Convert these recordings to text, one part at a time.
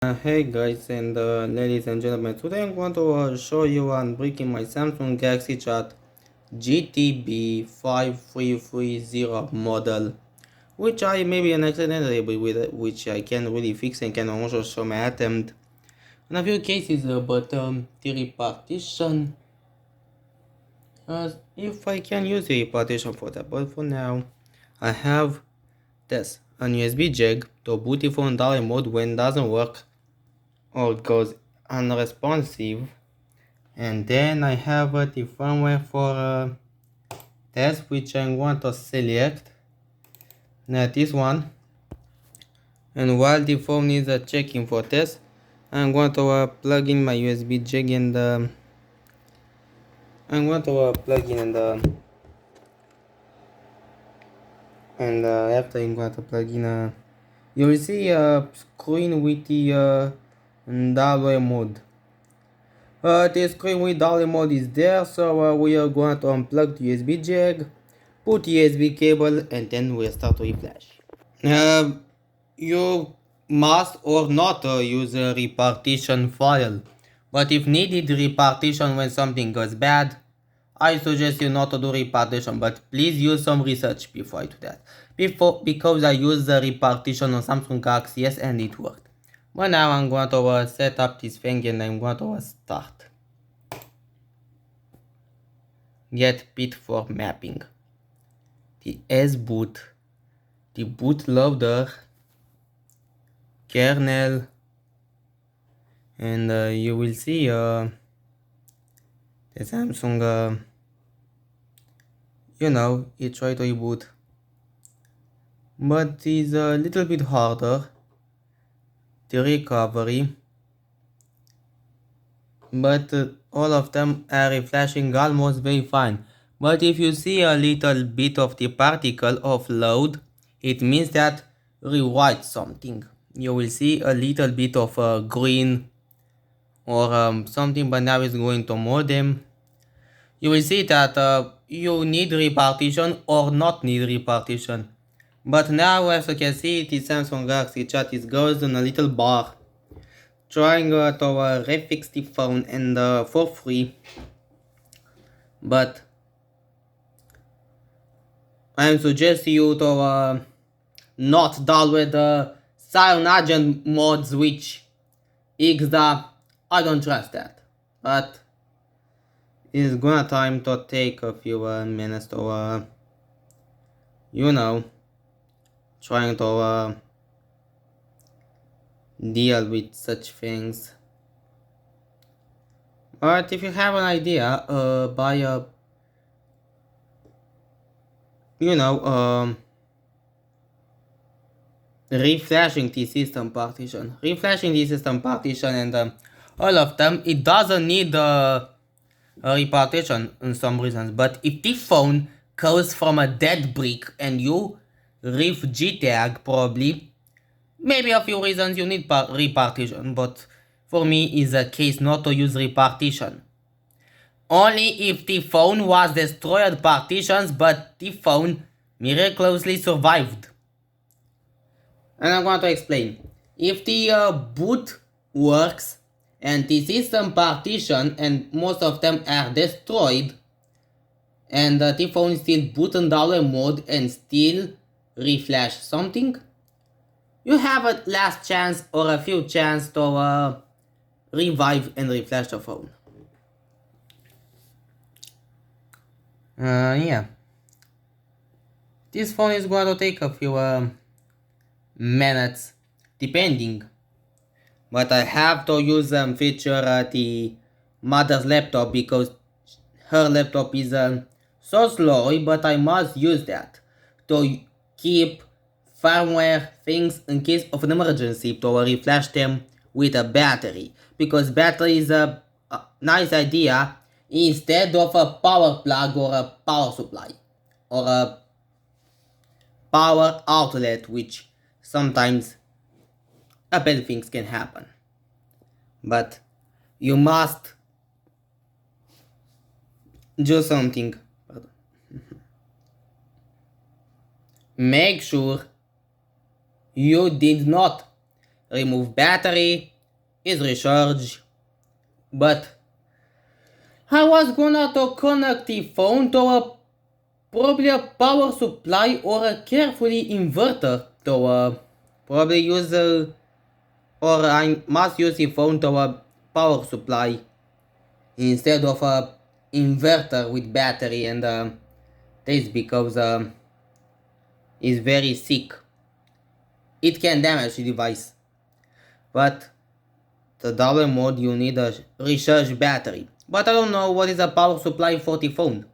Hey guys and ladies and gentlemen, today I'm going to show you unbreaking my Samsung Galaxy Chat GT B5330 model, which I maybe an accidentally with it, which I can really fix and can also show my attempt in a few cases, but the repartition, if I can use the repartition for that, but for now I have this an USB jack to boot it from dolly mode when it doesn't work or it goes unresponsive, and then I have the firmware for test, which I want to select this one. And while the phone needs a checking for test, I'm going to plug in my USB jack, and I'm going to plug in and after I'm going to plug in you will see a screen with the download mode. The screen with dolly mode is there, so we are going to unplug the USB jack, put the USB cable, and then we'll start to reflash. You must or not use a repartition file, but if needed repartition when something goes bad, I suggest you not to do repartition, but please use some research before I do that. Because I used the repartition on Samsung Galaxy S and it worked. But now I'm going to set up this thing and I'm going to start. Get bit for mapping. The S boot, the bootloader, kernel, and you will see the Samsung, it tried to reboot, but it's a little bit harder, the recovery, but all of them are reflashing almost very fine. But if you see a little bit of the particle of load, it means that rewrite something. You will see a little bit of green or something, but now it's going to modem. You will see that you need repartition or not need repartition. But now, as you can see, the Samsung Galaxy Chat is goes on a little bar, trying to refix the phone and for free. But I suggest you to not download the cyanogen mods, which XDA, I don't trust that. But it's gonna time to take a few minutes to trying to deal with such things. But if you have an idea, by reflashing the system partition, and all of them, it doesn't need a repartition in some reasons. But if the phone goes from a dead brick and you ref GTAG, probably, maybe a few reasons you need repartition, but for me is a case not to use repartition. Only if the phone was destroyed partitions, but the phone miraculously survived. And I'm going to explain. If the boot works and the system partition and most of them are destroyed, and the phone still boot in dollar mode and still reflash something, you have a last chance or a few chance to revive and reflash the phone. Yeah. This phone is going to take a few minutes, depending. But I have to use feature the mother's laptop because her laptop is so slow, but I must use that to keep firmware things in case of an emergency to reflash them with a battery, because battery is a nice idea instead of a power plug or a power supply or a power outlet, which sometimes bad things can happen. But you must do something. Make sure you did not remove battery is recharged, but I was gonna to connect the phone to a probably a power supply or a carefully inverter to probably use or I must use the phone to a power supply instead of a inverter with battery, and this because it's very sick. It can damage the device, but the double mode you need a recharge battery. But I don't know what is a power supply for the phone.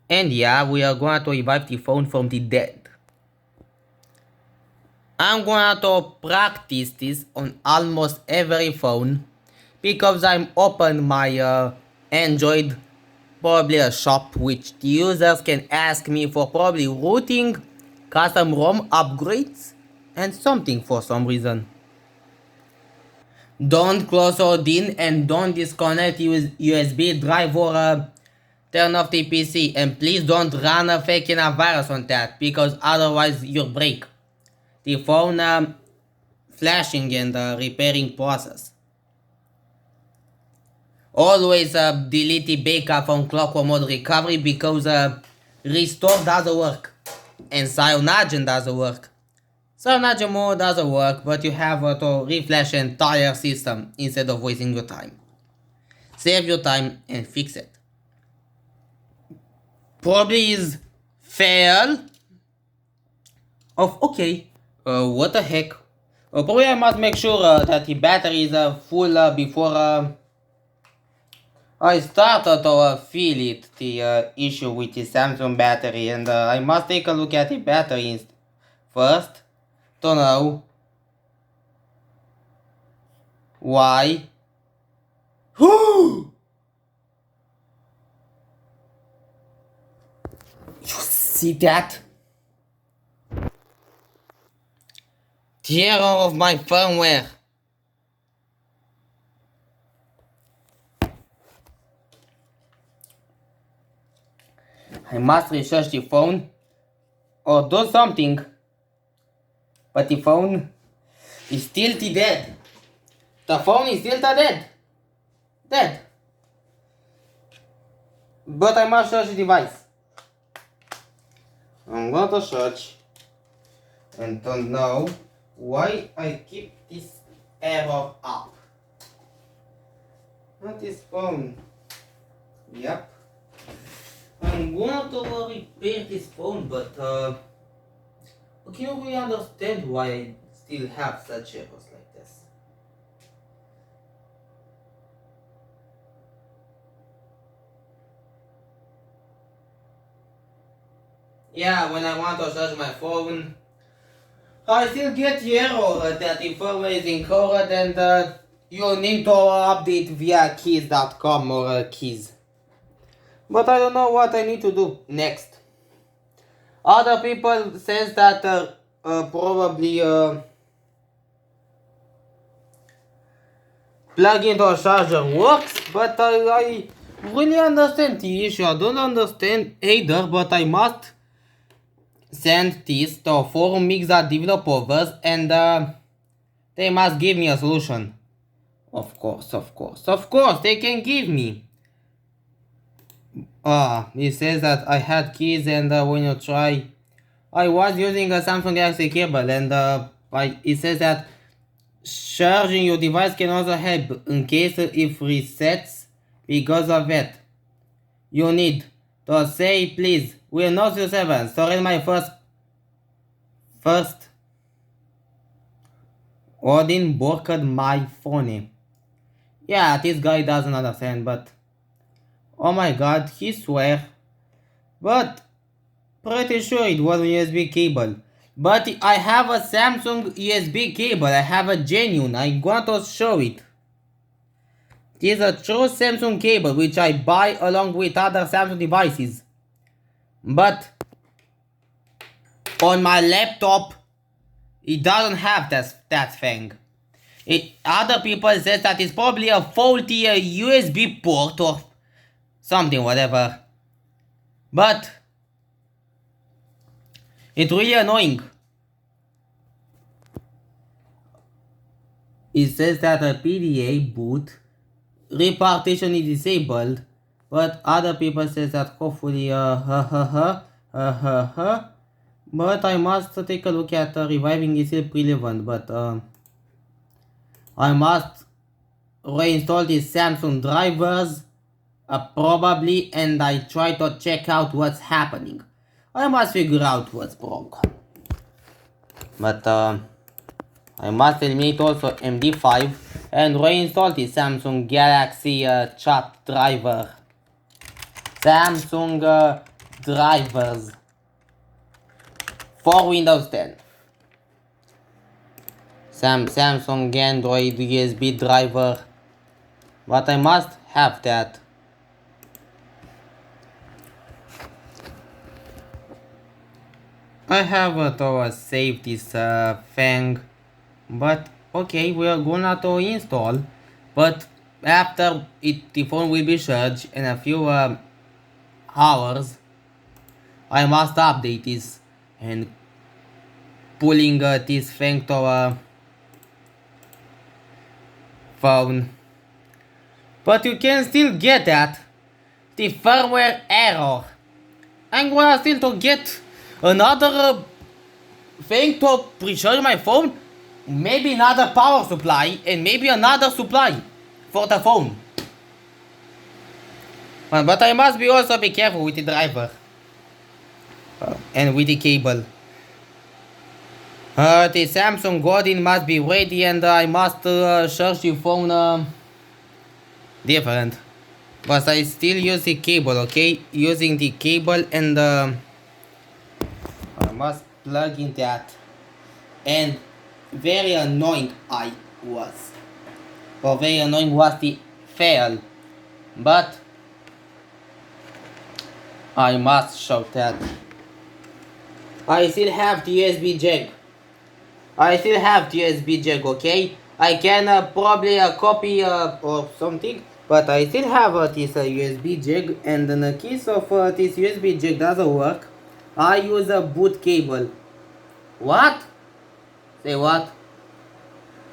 And yeah, we are going to revive the phone from the dead. I'm going to practice this on almost every phone because I'm open my Android, probably a shop which the users can ask me for probably routing, custom ROM upgrades, and something for some reason. Don't close Odin and don't disconnect USB drive or turn off the PC, and please don't run a fake virus on that because otherwise you'll break the phone flashing and repairing process. Always delete the backup on clock mode recovery because restore doesn't work and Cyanogen doesn't work. Cyanogen mode doesn't work, but you have to reflash entire system instead of wasting your time. Save your time and fix it. Probably is fail of okay. What the heck? Probably I must make sure that the battery is full before I started to feel it, the issue with the Samsung battery, and I must take a look at the battery first to know why. You see that? The error of my firmware. I must research the phone or do something, but the phone is still dead. The phone is still dead. Dead. But I must search the device. I'm going to search and don't know why I keep this error up. Not this phone. Yep. I'm going to repair this phone, but can you really understand why I still have such errors like this? Yeah, when I want to search my phone, I still get the error that the firmware is incorrect and you need to update via keys.com or keys. But I don't know what I need to do next. Other people says that probably plug into a charger works, but I really understand the issue. I don't understand either, but I must send this to forum Mixa developers and they must give me a solution. Of course, they can give me. It says that I had keys and when you try, I was using a Samsung Galaxy cable and it says that charging your device can also help in case if resets because of it. You need to say please, Windows 7, storage my first Odin borked my phone. Yeah, this guy doesn't understand, but oh my god, he swear. But pretty sure it was a USB cable. But I have a Samsung USB cable. I have a genuine. I'm going to show it. It is a true Samsung cable which I buy along with other Samsung devices. But on my laptop, it doesn't have that thing. Other people says that it's probably a faulty USB port or something, whatever. But it's really annoying. it says that a PDA boot repartition is disabled, but other people says that hopefully but I must take a look at reviving is still relevant, but I must reinstall these Samsung drivers probably, and I try to check out what's happening. I must figure out what's broke. But I must eliminate also MD5 and reinstall the Samsung Galaxy chat driver. Samsung drivers for Windows 10. Samsung Android USB driver. But I must have that. I have to save this thing, but okay, we are gonna to install, but after the phone will be charged in a few hours, I must update this and pulling this thing to phone. But you can still get that, the firmware error. I'm gonna still to get another thing to recharge my phone, maybe another power supply and maybe another supply for the phone. But I must be also be careful with the driver and with the cable. The Samsung Godin must be ready, and I must charge the phone different. But I still use the cable, okay? Using the cable, and I must plug in that. And very annoying I was. Or very annoying was the fail. But I must show that. I still have the USB jack. Okay? I can probably copy or something, but I still have this USB jack, and in the case of this USB jack doesn't work, I use a boot cable. What? Say what?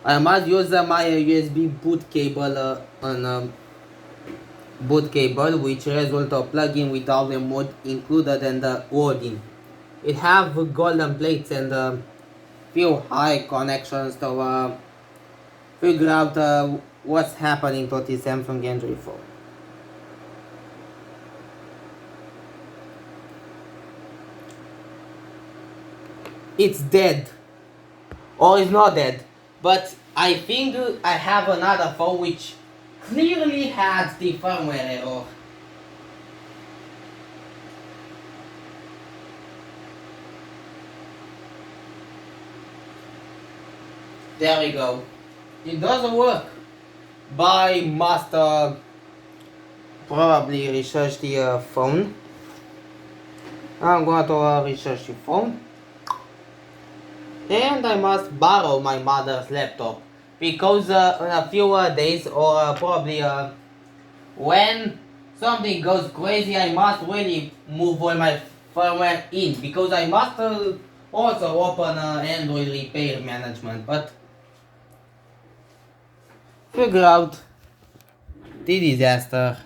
I must use my USB boot cable on boot cable, which result of plug-in with all the mode included and the Odin. It have golden plates and few high connections to figure out what's happening to the Samsung Android phone. It's dead, or it's not dead, but I think I have another phone which clearly has the firmware error. There we go. It doesn't work. But I must probably research the phone. I'm going to research the phone. And I must borrow my mother's laptop. Because in a few days, or probably when something goes crazy, I must really move all my firmware in. Because I must also open Android repair management. But figure out the disaster,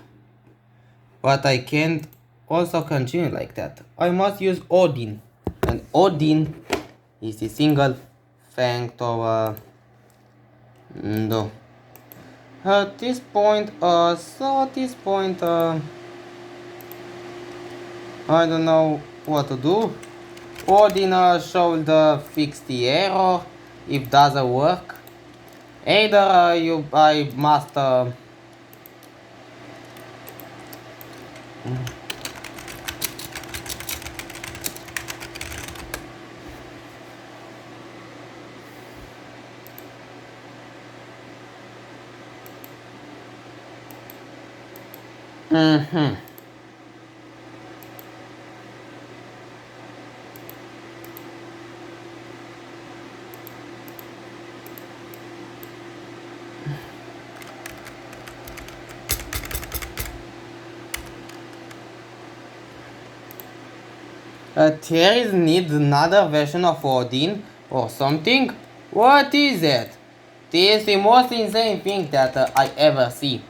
but I can't also continue like that. I must use Odin, and Odin is the single thing to no. At this point, I don't know what to do. Odin should fix the error if doesn't work. Either I must Terry needs another version of Odin or something? What is it? This is the most insane thing that I ever see.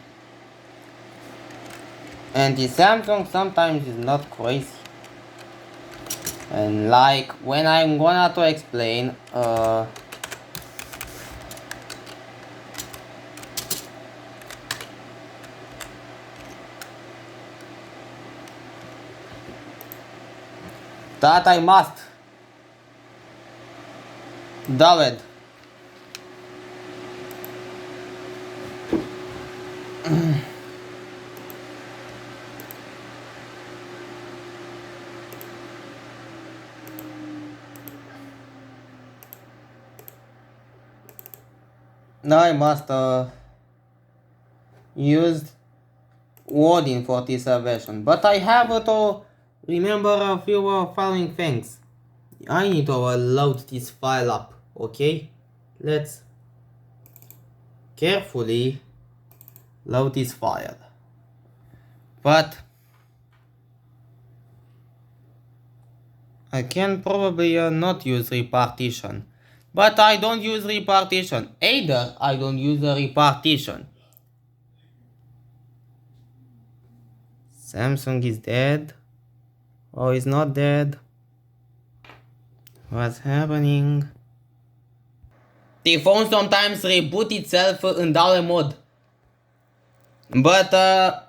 And the Samsung sometimes is not crazy. And like when I'm gonna to explain, that I must do it. Now I must use wording for this version, but I have to remember a few following things. I need to load this file up, okay? Let's carefully load this file. But I can probably not use repartition. But I don't use repartition. Either I don't use a repartition. Samsung is dead. Or is not dead. What's happening? The phone sometimes reboot itself in dual mode. But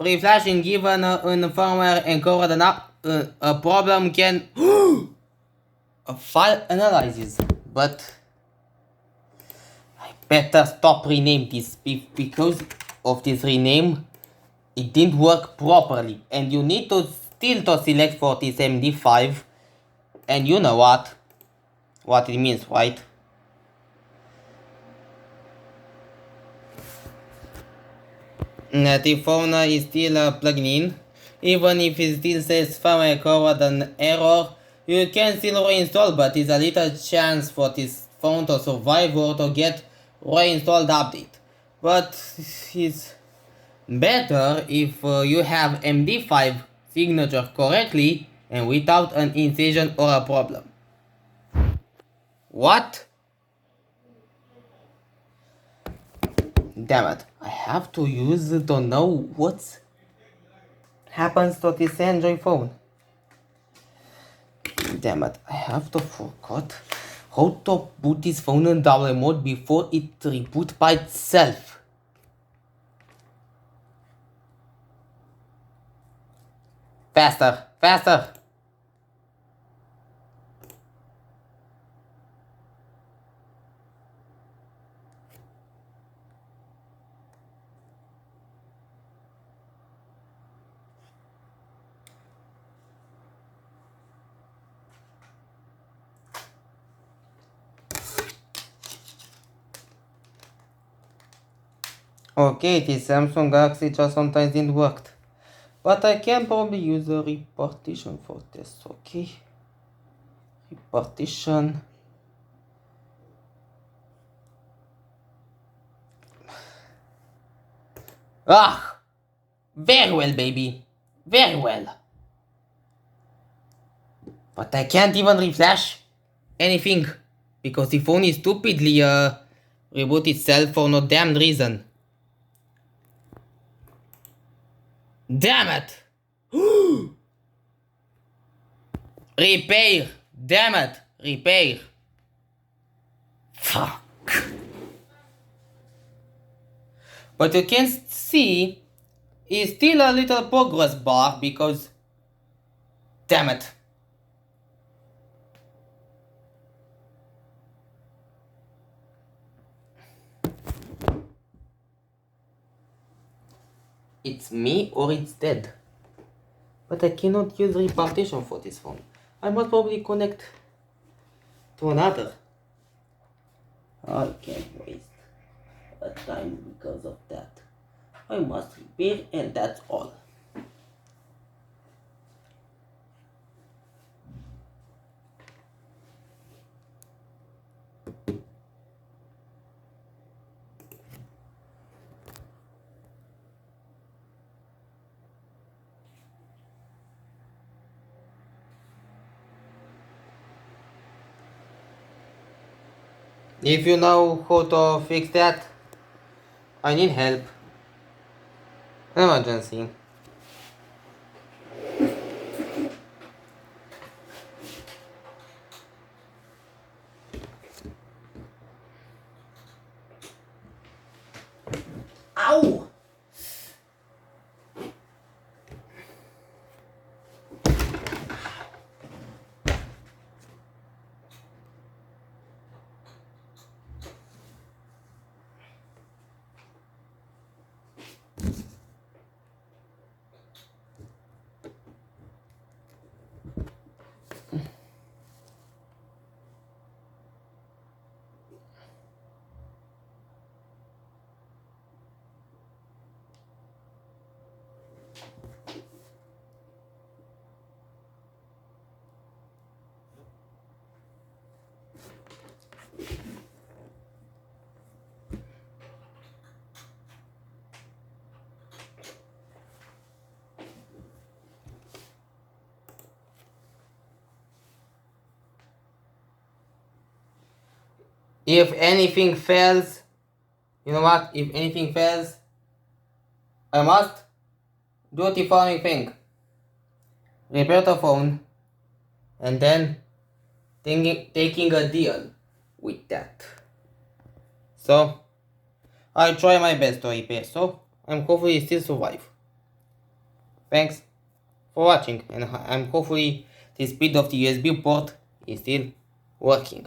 reflashing given in firmware encoded a problem can a file analysis. But I better stop rename this because of this rename. It didn't work properly, and you need to still to select for this MD5, and you know what it means, right? The phone is still plugged in, even if it still says firmware covered an error. You can still reinstall, but there's a little chance for this phone to survive or to get reinstalled update. But it's better if you have MD5 signature correctly and without an incision or a problem. What? Damn it, I have to use it to know what happens to this Android phone. Damn it, I have to forget how to put this phone in double mode before it reboots by itself. Faster, faster! Okay, this Samsung Galaxy just sometimes didn't work. But I can probably use a repartition for this, okay? Repartition. Ah! Very well, baby. Very well. But I can't even reflash anything because the phone is stupidly reboot itself for no damn reason. Damn it! Repair! Damn it! Repair! Fuck. But you can see it's still a little progress bar because damn it. It's me or it's dead. But I cannot use repartition for this phone. I must probably connect to another. I can't waste a time because of that. I must repair and that's all. If you know how to fix that, I need help. Emergency. Ow! If anything fails, you know what? If anything fails, I must do the following thing. Repair the phone, and then taking a deal with that. So, I try my best to repair, so I'm hopefully still survive. Thanks for watching, and I'm hopefully the speed of the USB port is still working.